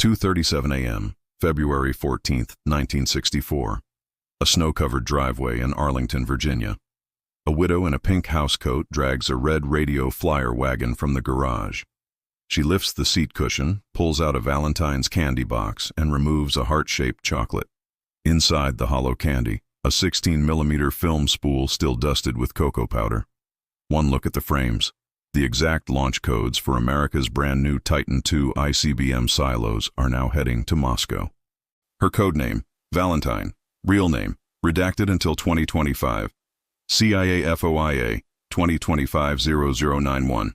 2:37 a.m., February 14, 1964. A snow-covered driveway in Arlington, Virginia. A widow in a pink housecoat drags a red radio flyer wagon from the garage. She lifts the seat cushion, pulls out a Valentine's candy box, and removes a heart-shaped chocolate. Inside the hollow candy, a 16mm film spool still dusted with cocoa powder. One look at the frames. The exact launch codes for America's brand new Titan II ICBM silos are now heading to Moscow. Her code name, Valentine. Real name, redacted until 2025. CIA FOIA, 2025-0091.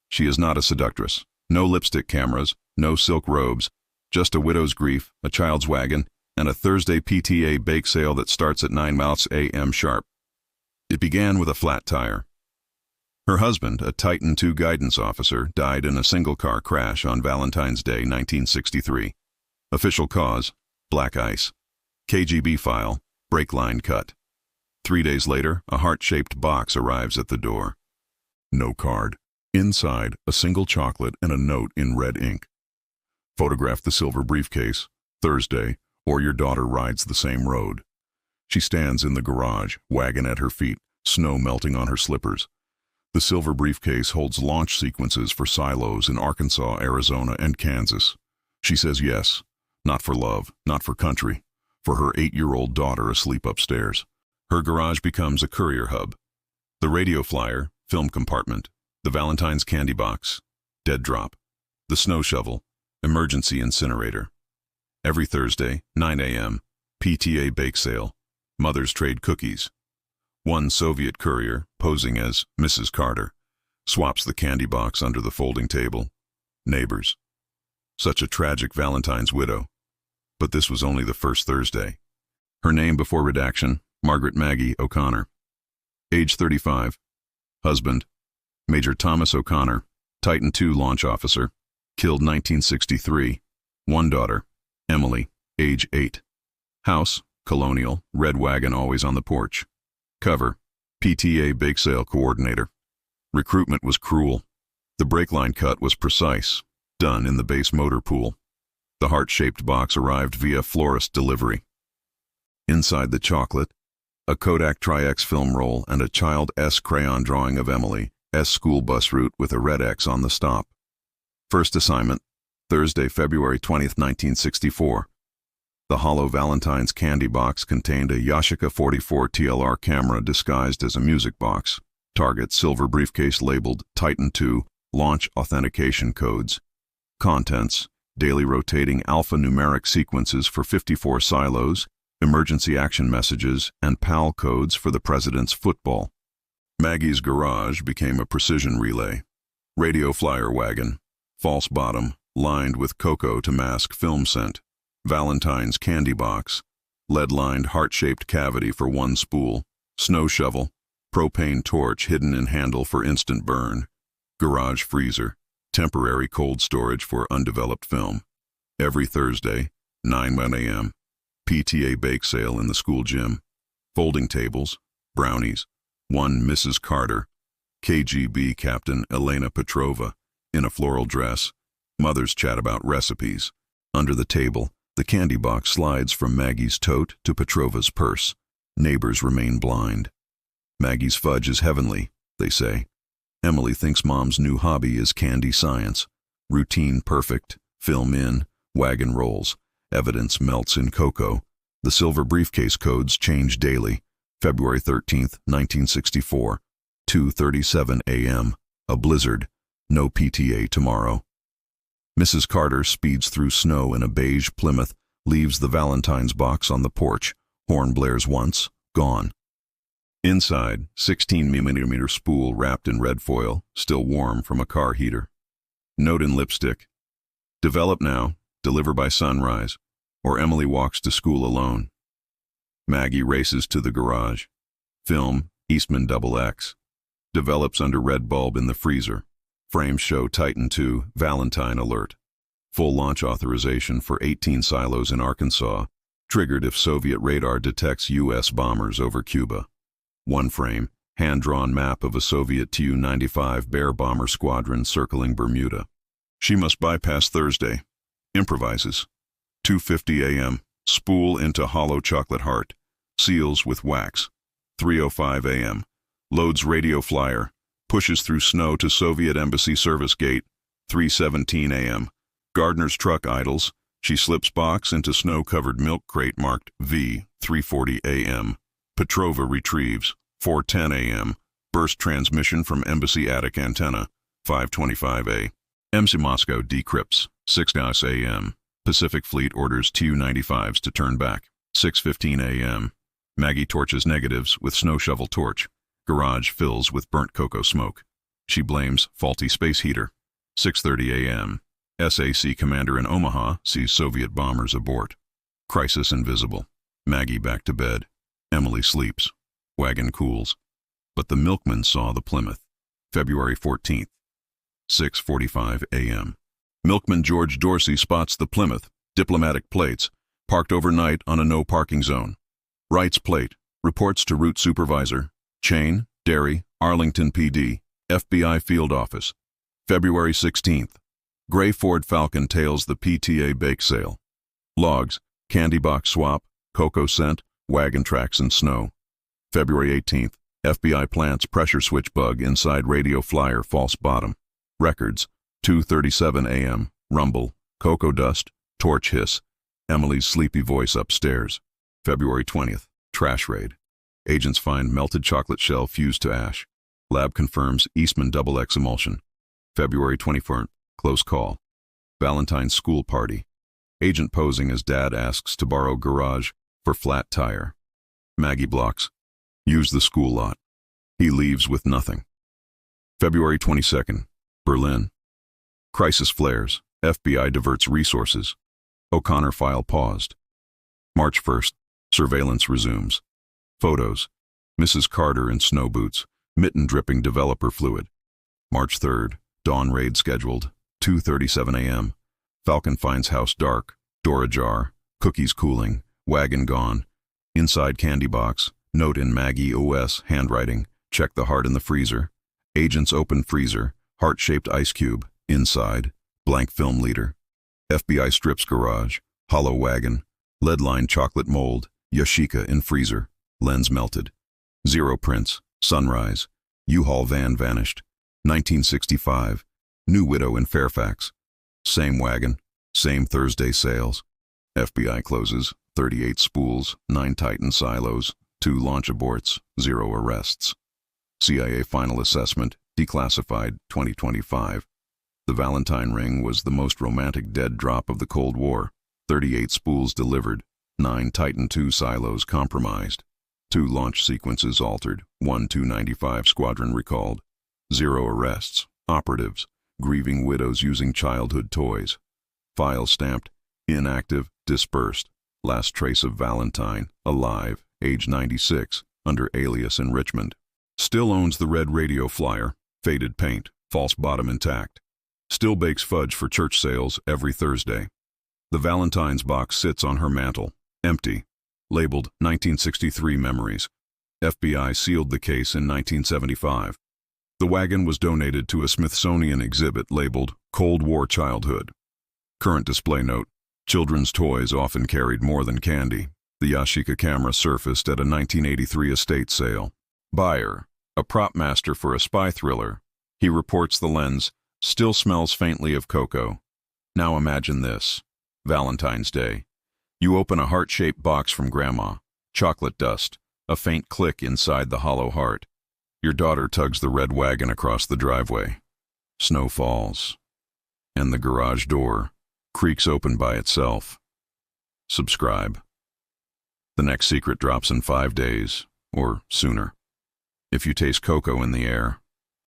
She is not a seductress. No lipstick cameras, no silk robes, just a widow's grief, a child's wagon, and a Thursday PTA bake sale that starts at 9 a.m. sharp. It began with a flat tire. Her husband, a Titan II guidance officer, died in a single-car crash on Valentine's Day, 1963. Official cause, black ice. KGB file, brake line cut. 3 days later, a heart-shaped box arrives at the door. No card. Inside, a single chocolate and a note in red ink. Photograph the silver briefcase. Thursday, or your daughter rides the same road. She stands in the garage, wagon at her feet, snow melting on her slippers. The silver briefcase holds launch sequences for silos in Arkansas, Arizona, and Kansas. She says yes, not for love, not for country, for her 8-year-old daughter asleep upstairs. Her garage becomes a courier hub. The radio flyer, film compartment. The Valentine's candy box, dead drop. The snow shovel, emergency incinerator. Every Thursday, 9 a.m., PTA bake sale. Mothers trade cookies. One Soviet courier, posing as Mrs. Carter, swaps the candy box under the folding table. Neighbors. Such a tragic Valentine's widow. But this was only the first Thursday. Her name before redaction, Margaret Maggie O'Connor. Age 35. Husband, Major Thomas O'Connor, Titan II launch officer, killed 1963. One daughter, Emily, age 8. House, colonial, red wagon always on the porch. Cover, PTA bake sale coordinator. Recruitment was cruel. The brake line cut was precise, done in the base motor pool. The heart-shaped box arrived via florist delivery. Inside the chocolate, a Kodak Tri-X film roll and a Child S crayon drawing of Emily, S school bus route with a red X on the stop. First assignment, Thursday, February 20, 1964. The hollow Valentine's candy box contained a Yashica 44 TLR camera disguised as a music box. Target silver briefcase labeled Titan II launch authentication codes. Contents, daily rotating alphanumeric sequences for 54 silos, emergency action messages, and PAL codes for the president's football. Maggie's garage became a precision relay. Radio flyer wagon, false bottom, lined with cocoa to mask film scent. Valentine's candy box, lead-lined heart-shaped cavity for one spool. Snow shovel, propane torch hidden in handle for instant burn. Garage freezer, temporary cold storage for undeveloped film. Every Thursday, 9 a.m., PTA bake sale in the school gym. Folding tables, brownies. One Mrs. Carter, KGB Captain Elena Petrova, in a floral dress. Mothers chat about recipes. Under the table, the candy box slides from Maggie's tote to Petrova's purse. Neighbors remain blind. Maggie's fudge is heavenly, they say. Emily thinks mom's new hobby is candy science. Routine perfect, film in, wagon rolls. Evidence melts in cocoa. The silver briefcase codes change daily. February 13, 1964, 2:37 a.m., a blizzard, no PTA tomorrow. Mrs. Carter speeds through snow in a beige Plymouth, leaves the Valentine's box on the porch, horn blares once, gone. Inside, 16mm spool wrapped in red foil, still warm from a car heater. Note in lipstick, develop now, deliver by sunrise, or Emily walks to school alone. Maggie races to the garage. Film, Eastman XX. Develops under red bulb in the freezer. Frames show Titan II, Valentine alert. Full launch authorization for 18 silos in Arkansas, triggered if Soviet radar detects U.S. bombers over Cuba. One frame, hand-drawn map of a Soviet Tu-95 Bear bomber squadron circling Bermuda. She must bypass Thursday. Improvises. 2:50 a.m. Spool into hollow chocolate heart. Seals with wax. 3:05 a.m. Loads radio flyer. Pushes through snow to Soviet Embassy service gate. 3:17 a.m. Gardener's truck idles. She slips box into snow-covered milk crate marked V. 3:40 a.m. Petrova retrieves. 4:10 a.m. Burst transmission from Embassy attic antenna. 5:25 a.m. MC Moscow decrypts. 6 a.m. Pacific Fleet orders Tu-95s to turn back. 6:15 a.m. Maggie torches negatives with snow shovel torch. Garage fills with burnt cocoa smoke. She blames faulty space heater. 6:30 a.m. SAC commander in Omaha sees Soviet bombers abort. Crisis invisible. Maggie back to bed. Emily sleeps. Wagon cools. But the milkman saw the Plymouth. February 14th. 6:45 a.m. Milkman George Dorsey spots the Plymouth, diplomatic plates, parked overnight on a no parking zone. Writes plate, reports to route supervisor, Chain, Derry, Arlington PD, FBI field office. February 16th. Gray Ford Falcon tails the PTA bake sale. Logs, candy box swap, cocoa scent, wagon tracks and snow. February 18th. FBI plants pressure switch bug inside radio flyer false bottom. Records, 2:37 a.m. Rumble, cocoa dust, torch hiss. Emily's sleepy voice upstairs. February 20th. Trash raid. Agents find melted chocolate shell fused to ash. Lab confirms Eastman XX emulsion. February 24th. Close call. Valentine's school party. Agent posing as dad asks to borrow garage for flat tire. Maggie blocks. Use the school lot. He leaves with nothing. February 22nd. Berlin. Crisis flares. FBI diverts resources. O'Connor file paused. March 1st. Surveillance resumes. Photos. Mrs. Carter in snow boots, mitten dripping developer fluid. March 3rd. Dawn raid scheduled. 2:37 a.m. Falcon finds house dark, door ajar, cookies cooling, wagon gone. Inside candy box, note in Maggie OS handwriting, check the heart in the freezer. Agents open freezer, heart-shaped ice cube, inside, blank film leader. FBI strips garage, hollow wagon, lead-lined chocolate mold, Yashika in freezer, lens melted. Zero prints, sunrise, U-Haul van vanished. 1965, new widow in Fairfax. Same wagon, same Thursday sales. FBI closes, 38 spools, 9 Titan silos, 2 launch aborts, 0 arrests. CIA final assessment, Declassified, 2025. The Valentine ring was the most romantic dead drop of the Cold War. 38 spools delivered, 9 Titan II silos compromised. 2 launch sequences altered, 1 Tu-95 squadron recalled. 0 arrests, operatives, grieving widows using childhood toys. File stamped, inactive, dispersed. Last trace of Valentine, alive, age 96, under alias in Richmond. Still owns the red radio flyer, faded paint, false bottom intact. Still bakes fudge for church sales every Thursday. The Valentine's box sits on her mantle, empty, labeled 1963 Memories. FBI sealed the case in 1975. The wagon was donated to a Smithsonian exhibit labeled Cold War Childhood. Current display note, children's toys often carried more than candy. The Yashica camera surfaced at a 1983 estate sale. Buyer, a prop master for a spy thriller. He reports the lens, still smells faintly of cocoa. Now imagine this. Valentine's Day. You open a heart-shaped box from Grandma. Chocolate dust, a faint click inside the hollow heart. Your daughter tugs the red wagon across the driveway. Snow falls. And the garage door creaks open by itself. Subscribe. The next secret drops in 5 days, or sooner. If you taste cocoa in the air,